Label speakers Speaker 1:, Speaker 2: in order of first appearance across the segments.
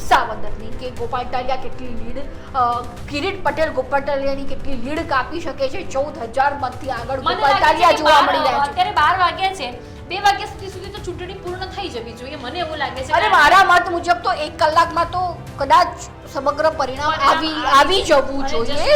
Speaker 1: વિસાવદરની કે ગોપાલ ઇટાલિયા કેટલી લીડ, કિરીટ પટેલ ગોપાલ ઇટાલિયાની કેટલી લીડ કાપી શકે છે. 14,000 મતથી આગળ ગોપાલ ઇટાલિયા જોવા મળી રહ્યા છે.
Speaker 2: અત્યારે 12 વાગ્યા છે, 2 વાગ્યા સુધી તો ચૂંટણી પૂર્ણ થઈ જવી જોઈએ, મને એવું લાગે છે.
Speaker 1: અરે મારા મત મુજબ તો 1 કલાકમાં તો કદાચ સમગ્ર પરિણામ આવી જવું જોઈએ,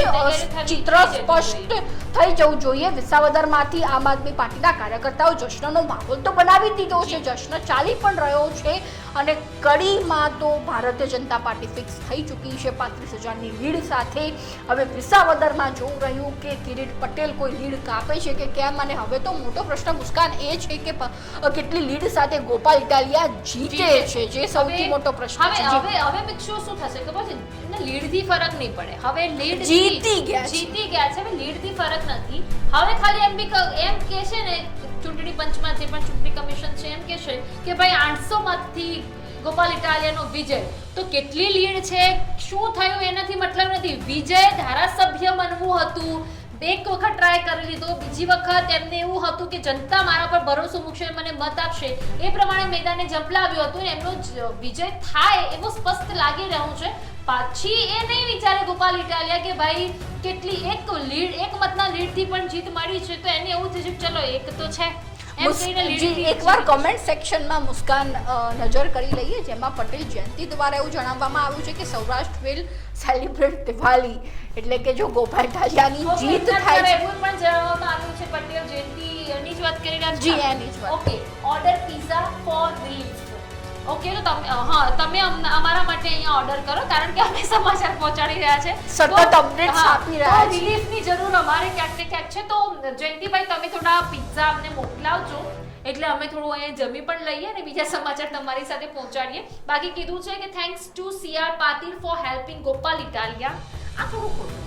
Speaker 1: ચિત્ર સ્પષ્ટ થઈ જવું જોઈએ. વિસાવદરમાંથી આમ આદમી પાર્ટીના કાર્યકર્તાઓ જશ્નનો માહોલ તો બનાવી દીધો છે, જશ્ન ચાલી પણ રહ્યો છે અને કડીમાં તો ભારતીય જનતા પાર્ટી ફિક્સ થઈ ચૂકી છે 35,000ની લીડ સાથે. હવે વિસાવદરમાં જોવું રહ્યું કે કિરીટ પટેલ કોઈ લીડ કાપે છે કે કેમ, અને હવે તો મોટો પ્રશ્ન મુસ્કાન એ છે કે કેટલી લીડ સાથે ગોપાલ ઇટાલિયા જીતે છે, જે સૌથી મોટો પ્રશ્ન છે.
Speaker 2: હવે મિક્સો શું થશે ખબર છે, લીડ થી ફરક નહીં પડે. હવે લીડ
Speaker 1: જીતી ગયા
Speaker 2: છે, હવે લીડ થી ફરક નથી. હવે ખાલી એમ કે છે ને ચૂંટણી પંચમાં જે પણ ચૂંટણી કમિશન છે એમ કે છે કે ભાઈ 800 મતથી ગોપાલ ઇટાલિયાનો વિજય. તો કેટલી લીડ છે, શું થયું એનાથી મતલબ નથી. વિજય ધારાસભ્ય બનવું હતું, એક વખત ટ્રાય કરી લીધો, બીજી વખત એમને એવું હતું કે જનતા મારા પર ભરોસો મૂકશે, મને મત આપશે, એ પ્રમાણે મેદાને ઝંપલાવ્યું હતું. એમનો વિજય થાય એવું સ્પષ્ટ લાગી રહ્યું છે. પાછી એ નહીં વિચારે ગોપાલ ઇટાલિયા કે ભાઈ કેટલી એક મતના લીડથી પણ જીત મળી છે, તો એને એવું થયું ચલો એક તો છે.
Speaker 1: એકવાર કમેન્ટ સેક્શનમાં મુસ્કાન નજર કરી લઈએ, જેમાં પટેલ જયંતિ દ્વારા એવું જણાવવામાં આવ્યું છે કે સૌરાષ્ટ્ર વિલ સેલિબ્રેટ દિવાળી, એટલે કે જો ગોપાલ ઇટાલિયાની જીત થાય છે.
Speaker 2: એવું પણ જણાવવામાં આવ્યું છે પટેલ જયંતિની જ વાત કરી રહ્યા
Speaker 1: જી એની જ વાત.
Speaker 2: Okay, order pizza for relief. Okay, તો તમે અમારા માટે અહીંયા ઓર્ડર કરો, કારણ કે અમે સમાચાર પહોંચાડી રહ્યા છે,
Speaker 1: સતત અપડેટ્સ આપી રહ્યા છે.
Speaker 2: રિલીફની જરૂર અમારે ક્યાંક ને ક્યાંક છે. તો જયંતિભાઈ તમે થોડા પિઝા અમને મોકલાવજો, એટલે અમે થોડું અહીંયા જમી પણ લઈએ અને બીજા સમાચાર તમારી સાથે પહોંચાડીએ. બાકી કીધું છે કે thanks to CR Patil for helping Gopal Italia. આ થોડું ખોટું.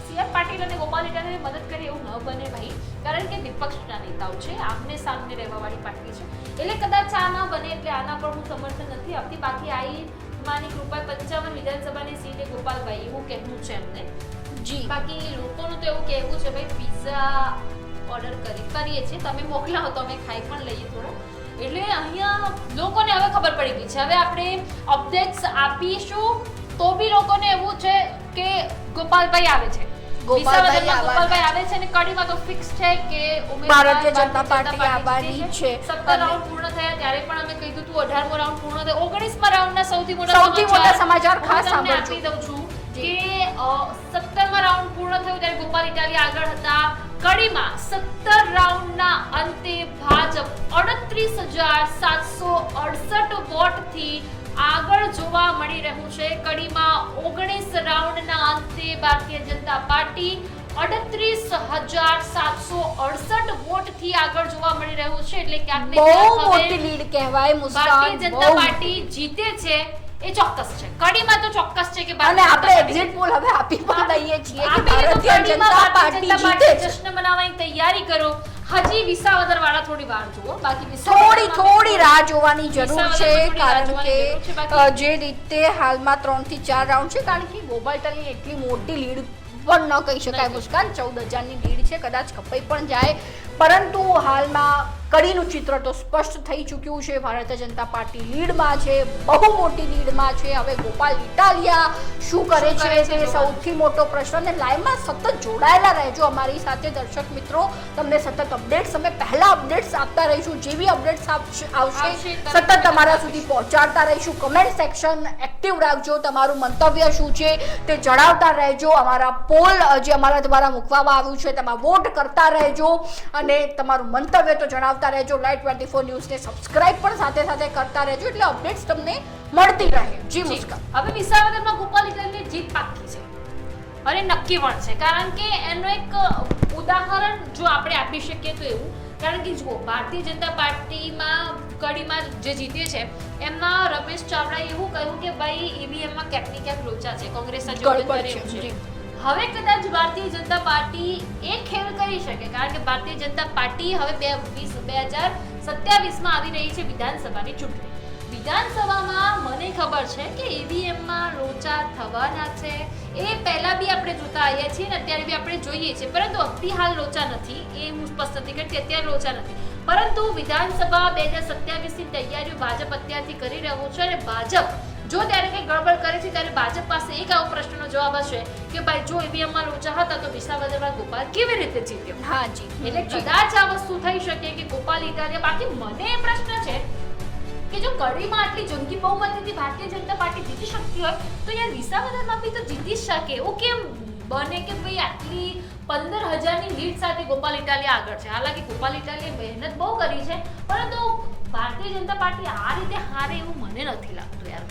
Speaker 2: CR પાટીલ અને ગોપાલ ઇટાલિયાને મદદ કરે એવું ન બને ભાઈ, કારણ કે વિપક્ષના નેતાઓ છે, આમને સામને રહેવાવાળી પાર્ટી છે, એટલે કદાચ આ ના બને. એટલે આના પર હું સમર્થન નથી આપતી. બાકી આઈ માની કૃપા 55 વિધાનસભાની સીટે ગોપાલભાઈ એવું કહેવું છે એમને.
Speaker 1: જી,
Speaker 2: બાકી લોકોનું તો એવું કહેવું છે ભાઈ પિઝા ઓર્ડર કરીએ છીએ, તમે મોકલાવો તો અમે ખાઈ પણ લઈએ થોડા. એટલે અહીંયા લોકોને હવે ખબર પડી ગઈ છે. હવે આપણે અપડેટ્સ આપીશું તો બી લોકોને એવું છે કે ગોપાલભાઈ આવે છે, ગોપાલભાઈ આવે છે, અને કડીમાં તો ફિક્સ છે કે
Speaker 1: ભારતીય જનતા પાર્ટી આવવાની છે.
Speaker 2: 17 રાઉન્ડ પૂર્ણ થયા ત્યારે પણ અમે કીધું હતું 18મો રાઉન્ડ પૂર્ણ થયો. 19મા રાઉન્ડના સૌથી મોટા
Speaker 1: સમાચાર ખાસ
Speaker 2: આપી દઉં છું કે 17મા રાઉન્ડ પૂર્ણ થયો ત્યારે ગોપાલ ઇટાલિયા આગળ હતા. કડીમાં 17 રાઉન્ડના અંતે ભાજપ 38,768 વોટથી આગળ જોવા મળી રહ્યું છે. કડીમાં 19 રાઉન્ડના અંતે ભારતીય જનતા પાર્ટી 38,768 વોટથી આગળ જોવા મળી રહ્યું છે. એટલે ક્યાંક ને ક્યાંક
Speaker 1: મોટી લીડ કહેવાય.
Speaker 2: ભારતીય જનતા પાર્ટી જીતે છે એ ચોક્કસ છે. કડીમાં તો ચોક્કસ છે કે
Speaker 1: અને આપણે એક્ઝિટ પોલ હવે આપી પણ દઈએ છીએ કે ભારતીય જનતા પાર્ટી જીતે.
Speaker 2: જશ્ન મનાવવાની તૈયારી કરો. હજી વિસાવદર વાળા થોડી વાર જુઓ, બાકી
Speaker 1: થોડી રાહ જોવાની જરૂર છે, કારણ કે જે રીતે હાલમાં 3 થી 4 રાઉન્ડ છે, કારણ કે ગોપાલ ઇટાલિયાની એટલી મોટી લીડ પણ ન કહી શકાય મુસ્કાન. 14,000ની લીડ છે, કદાચ કપાઈ પણ જાય, પરંતુ હાલમાં કડીનું ચિત્ર તો સ્પષ્ટ થઈ ચૂક્યું છે. ભારતીય જનતા પાર્ટી લીડમાં છે, બહુ મોટી લીડમાં છે. હવે ગોપાલ ઇટાલિયા શું કરે છે તે સૌથી મોટો પ્રશ્ન. અને લાઈવમાં સતત જોડાયેલા રહેજો અમારી સાથે દર્શક મિત્રો, તમને સતત અપડેટ્સ, અમે પહેલા અપડેટ્સ આપતા રહીશું. જેવી અપડેટ્સ આવશે સતત તમારા સુધી પહોંચાડતા રહીશું. કમેન્ટ સેક્શન એક્ટિવ રાખજો, તમારું મંતવ્ય શું છે તે જણાવતા રહેજો. અમારા પોલ જે અમારા દ્વારા મૂકવામાં આવ્યું છે તેમાં વોટ કરતા રહેજો અને તમારું મંતવ્ય તો જણાવતા રહેજો. લાઈવ 24 ન્યૂઝને સબસ્ક્રાઇબ પણ સાથે કરતા રહેજો, એટલે અપડેટ્સ તમને મળતી રહે. જી મુસ્કાન,
Speaker 2: હવે વિસાવદરમાં ગોપાલ ઇટાલિયાની જીત પાકી છે અને નક્કી પણ છે, કારણ કે એનો એક ઉદાહરણ જો આપણે આપી શકીએ તો એવું, કારણ કે જુઓ ભારતીય જનતા પાર્ટીમાં કડીમાં જે જીતે છે એમના રમેશ ચાવડાએ એવું કહ્યું કે ભાઈ ઈવીએમમાં ક્યાંક ને ક્યાંક લોચા છે, કોંગ્રેસના જોડે છે. હવે કદાચ ભારતીય જનતા પાર્ટી એ ખેલ કરી શકે, કારણ કે ભારતીય જનતા પાર્ટી હવે 2027માં આવી રહી છે વિધાનસભાની ચૂંટણી. વિધાનસભામાં મને ખબર છે કે ઈવીએમમાં લોચા થવાના છે. એ પહેલા બી આપણે જોતા આવ્યા છીએ ને અત્યારે બી આપણે જોઈએ છીએ, પરંતુ અત્યારે લોચા નથી. એ હું સ્પષ્ટ નથી કરતી અત્યારે લોચા નથી, પરંતુ વિધાનસભા 2027ની તૈયારીઓ ભાજપ અત્યારથી કરી રહ્યું છે. અને ભાજપ જો ત્યારે કંઈ ગડબડ કરે છે ત્યારે ભાજપ પાસે એક આવો પ્રશ્નનો જવાબ હશે કે ભાઈ જો ઈવીએમમાં લોચા હતા તો વિસાવદરમાં ગોપાલ કેવી રીતે જીત્યો.
Speaker 1: હા જી.
Speaker 2: એટલે કદાચ આ વસ્તુ થઈ શકે કે ગોપાલ ઇટાલિયા. બાકી મને એ પ્રશ્ન છે કે જો કડીમાં આટલી જંગી બહુમતીથી ભારતીય જનતા પાર્ટી જીતી શકતી હોય તો યાર વિસાવદરમાં બી તો જીતી જ શકે. એવું કેમ બને કે ભાઈ આટલી 15,000ની લીડ સાથે ગોપાલ ઇટાલિયા આગળ છે? હાલાકી ગોપાલ ઇટાલિયાએ મહેનત બહુ કરી છે, પરંતુ ભારતીય જનતા પાર્ટી આ રીતે હારે એવું મને નથી લાગતું યાર.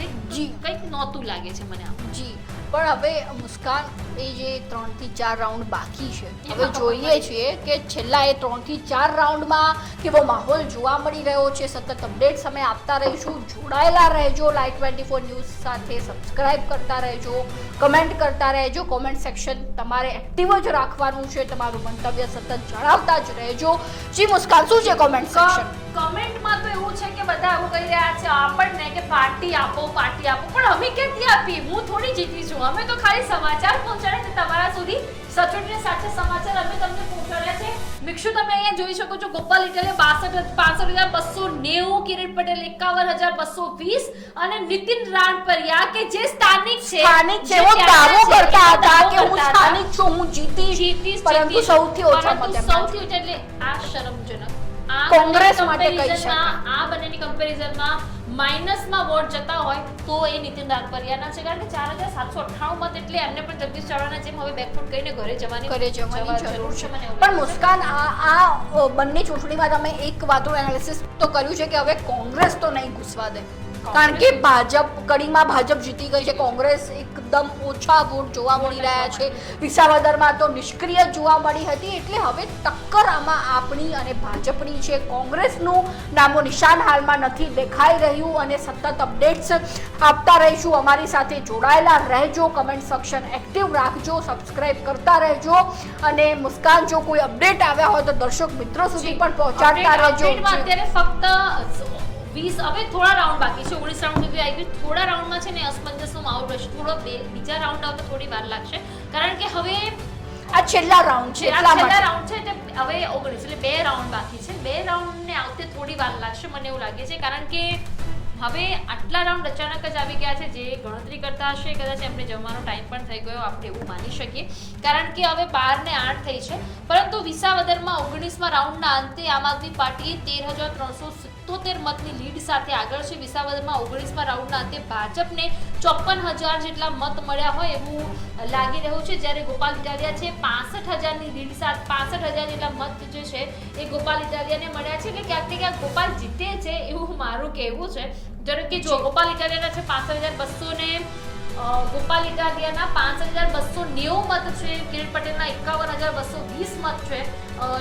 Speaker 2: કંઈક નહોતું લાગે છે મને આમ.
Speaker 1: જી, પણ હવે મુસ્કાન એ જે 3 થી 4 રાઉન્ડ બાકી છે, હવે જોઈએ છીએ કે છેલ્લા એ 3 થી 4 રાઉન્ડમાં કેવો માહોલ જોવા મળી રહ્યો છે. સતત અપડેટ અમે આપતા રહીશું. જોડાયેલા રહેજો લાઈવ 24 ન્યૂઝ સાથે. સબસ્ક્રાઇબ કરતા રહેજો, કમેન્ટ કરતા રહેજો. કોમેન્ટ સેક્શન તમારે એક્ટિવ જ રાખવાનું છે. તમારું મંતવ્ય સતત જણાવતા જ રહેજો. જી મુસ્કાન, શું છે કોમેન્ટ સેક્શન?
Speaker 2: કમેન્ટમાં તો એવું છે કે બધા એવું કહી રહ્યા છે આપણને કે પાર્ટી આપો, પણ અમે ક્યાંથી આપી? હું થોડી જીતી છું. અમે તો ખાલી સમાચાર પહોંચાડ્યા છે તમારા સુધી. સચોટ સાથે સમાચાર અમે તમને પહોંચાડ્યા છે. મિક્ષુ, તમે અહીંયા જોઈ શકો છો ગોપાલ ઇટાલિયા 65,290, કિરીટ પટેલ 51,220 અને નીતિન રાણપરિયા કે જે સ્થાનિક છે,
Speaker 1: એવો દાવો કરતા હતા કે હું સ્થાનિક છું, હું જીતીશ, પરંતુ સૌથી ઓછા મત એમના.
Speaker 2: સૌથી ઓછા. એટલે આ શરમજનક.
Speaker 1: કોંગ્રેસ માટે કહી
Speaker 2: શકાય. આ બંનેની કમ્પેરિઝનમાં માઇનસમાં વોટ જતા હોય તો એ નીતિન રાણપરિયાના છે, કારણ કે 4,798 મત એટલે એમને પણ જગદીશ ચાવડાના જેમ હવે બેકફૂટ કહીને ઘરે જવાની જરૂર છે.
Speaker 1: પણ મુસ્કાન, આ બંને ચૂંટણીમાં તમે એક વાતનું એનાલિસિસ તો કર્યું છે કે હવે કોંગ્રેસ તો નહીં ઘૂસવા દે, કારણ કે કડીમાં ભાજપ જીતી ગઈ છે. કોંગ્રેસ એકદમ ઓછા વોટ જોવા મળી રહ્યા છે. વિસાવદરમાં તો નિષ્ક્રિય જોવા મળી હતી. એટલે હવે ટક્કર આમાં આપણી અને ભાજપની છે. કોંગ્રેસનું નામો નિશાન હાલમાં નથી દેખાઈ રહ્યું. અને સતત અપડેટ્સ આપતા રહીશું. અમારી સાથે જોડાયેલા રહેજો. કમેન્ટ સેક્શન એક્ટિવ રાખજો, સબસ્ક્રાઇબ કરતા રહેજો. અને મુસ્કાન, જો કોઈ અપડેટ આવ્યા હોય તો દર્શક મિત્રો સુધી પણ પહોંચાડતા રહેજો.
Speaker 2: અત્યારે ફક્ત 20 હવે થોડા રાઉન્ડ બાકી છે. 19 રાઉન્ડ સુધી આવી ગયું. થોડા રાઉન્ડમાં છે ને અસમંજસનો માહોલ રહેશે. થોડો બીજા રાઉન્ડ આવતા થોડી વાર લાગશે, કારણ કે હવે
Speaker 1: આ છેલ્લા રાઉન્ડ છે.
Speaker 2: છેલ્લા રાઉન્ડ છે એટલે હવે 19 એટલે 2 રાઉન્ડ બાકી છે. 2 રાઉન્ડને આવતે થોડી વાર લાગશે મને એવું લાગે છે, કારણ કે હવે આટલા રાઉન્ડ અચાનક જ આવી ગયા છે. જે ગણતરી કરતા હશે કદાચ એમને જમવાનો ટાઈમ પણ થઈ ગયો, આપણે એવું માની શકીએ, કારણ કે હવે 12 ને 8 થઈ છે. પરંતુ વિસાવદરમાં 19મા રાઉન્ડના અંતે આમ આદમી પાર્ટીએ 13,377 મતની લીડ સાથે આગળ છે. વિસાવદરમાં 19મા રાઉન્ડના અંતે ભાજપને 54,000 જેટલા મત મળ્યા હોય એવું લાગી રહ્યું છે, જ્યારે ગોપાલ ઇટાલિયા છે 65,000ની લીડ સાથે 65,000 જેટલા મત જે છે એ ગોપાલ ઇટાલિયાને મળ્યા છે. એટલે ક્યાંક ને ક્યાંક ગોપાલ જીતે છે એવું મારું કહેવું છે. જ્યારે કે જો ગોપાલ ઇટાલિયાના છે 65,200 ને ગોપાલ ઇટાલિયાના 5,290 મત છે. કિરીટ પટેલના 51,220 મત છે.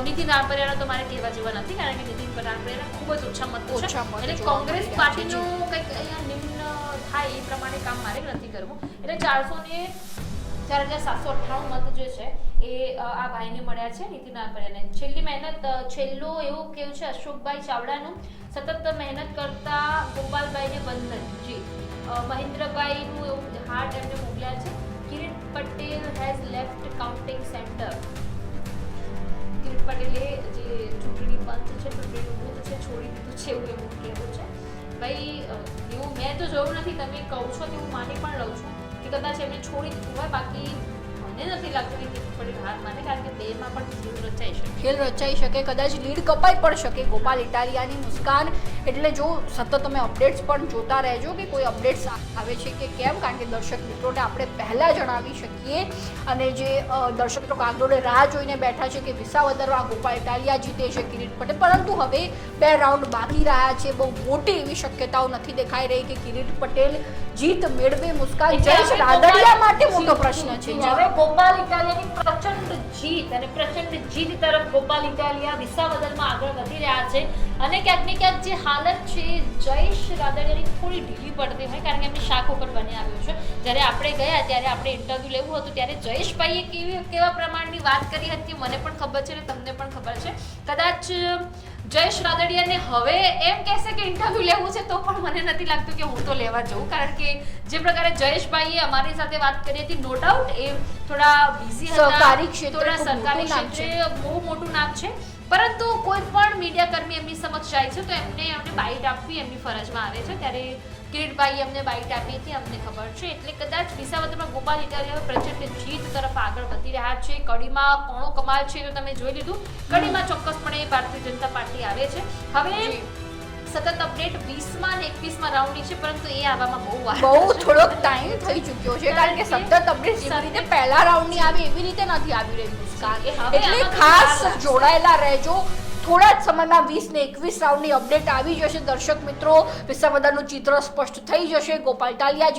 Speaker 2: નીતિન રાણપરિયાના તો મારે કહેવા જેવા નથી, કારણ કે નીતિન રાણપરિયાના ખૂબ જ ઓછા મત છે. એટલે કોંગ્રેસ પાર્ટીનું કંઈક અહીંયા નિમ્ન થાય એ પ્રમાણે કામ મારે નથી કરવું. એટલે 4,798 મત જે છે એ આ ભાઈને મળ્યા છે, નીતિન રાણપરિયાને. છેલ્લી મહેનત છેલ્લું એવું કેવું છે અશોકભાઈ ચાવડાનું, સતત મહેનત કરતા ગોપાલભાઈને વંદન. જી, મહેન્દ્રભાઈનું એવું હાર્ટ એમને મોકલ્યા છે. Kirit Patel has left counting centre. Kirit પટેલે જે ચૂંટણી પંચ છે, ચૂંટણીનું બૂથ છે, છોડી દીધું છે એવું એમનું કહેવું છે. ભાઈ એવું મેં તો જોયું નથી, તમે કહો છો તો હું માની પણ લઉં છું કે કદાચ એમને છોડી દીધું હોય. બાકી મને નથી લાગતું કે કિરીટ પટેલ હાર માને, કારણ કે બેમાં પણ ખેલ રચાઈ શકે.
Speaker 1: ખેલ રચાઈ શકે, કદાચ લીડ કપાઈ પણ શકે ગોપાલ ઇટાલિયાની. મુસ્કાન, એટલે જો સતત તમે અપડેટ્સ પણ જોતા રહેજો કે કોઈ અપડેટ્સ આવે છે કે કેમ, કારણ કે દર્શક મિત્રોને આપણે પહેલાં જણાવી શકીએ. અને જે દર્શક મિત્રો કાગડોળે રાહ જોઈને બેઠા છે કે વિસાવદરમાં ગોપાલ ઇટાલિયા જીતે છે, કિરીટ પટેલ, પરંતુ હવે 2 રાઉન્ડ બાકી રહ્યા છે. બહુ મોટી એવી શક્યતાઓ નથી દેખાઈ રહી કે કિરીટ પટેલ જીત મેળવે. મુસ્કાન, જયેશ રાદડિયા માટે મોટો પ્રશ્ન છે.
Speaker 2: હવે ગોપાલ ઇટાલિયાની પ્રચંડ જીત અને પ્રચંડ જીત તરફ ગોપાલ ઇટાલિયા વિસાવદરમાં આગળ વધી રહ્યા છે. અને ક્યાંક ને ક્યાંક જે હાલત છે જયેશ રાદડિયાની થોડી ઢીલી પડતી હોય, કારણ કે એમની શાખ ઉપર બની આવ્યું છે. જ્યારે આપણે ગયા ત્યારે આપણે ઇન્ટરવ્યુ લેવું હતું ત્યારે જયેશભાઈએ કેવા પ્રમાણની વાત કરી હતી મને પણ ખબર છે અને તમને પણ ખબર છે. કદાચ જયેશ રાદડિયાને હવે એમ કહેશે કે ઇન્ટરવ્યુ લેવું છે તો પણ મને નથી લાગતું કે હું તો લેવા જઉં, કારણ કે જે પ્રકારે જયેશભાઈએ અમારી સાથે વાત કરી હતી, નો ડાઉટ એ થોડા બિઝી હતા, સરકારી ક્ષેત્રે બહુ મોટું નામ છે. પરંતુ કોઈ પણ મીડિયા કર્મી એમની સમક્ષ જાય છે તો એમને બાઇટ આપવી એમની ફરજમાં આવે છે. ત્યારે કિરીટભાઈએ અમને બાઇટ આપી હતી, અમને ખબર છે. એટલે કદાચ વિસાવદરમાં ગોપાલ ઇટાલિયા પ્રચંડ જીત તરફ આગળ વધી રહ્યા છે. કડીમાં કોણો કમાલ છે તો તમે જોઈ લીધું. કડીમાં ચોક્કસપણે ભારતીય જનતા પાર્ટી આવે છે. હવે સતત અપડેટ 20માં અને 21માં રાઉન્ડની છે, પરંતુ એ આવવામાં બહુ વાર
Speaker 1: બહુ થોડોક ટાઈમ થઈ ચૂક્યો છે, કારણ કે સતત અપડેટ જેવી રીતે પહેલા રાઉન્ડની આવી એવી રીતે નથી આવી રહી મુસ્કાન. એટલે ખાસ જોડાયેલા રહેજો. થોડા જ સમયમાં 20 ને 21 રાઉન્ડની અપડેટ આવી જશે દર્શક મિત્રો. વિસાવદરનું ચિત્ર સ્પષ્ટ થઈ જશે. ગોપાલ ઇટાલિયા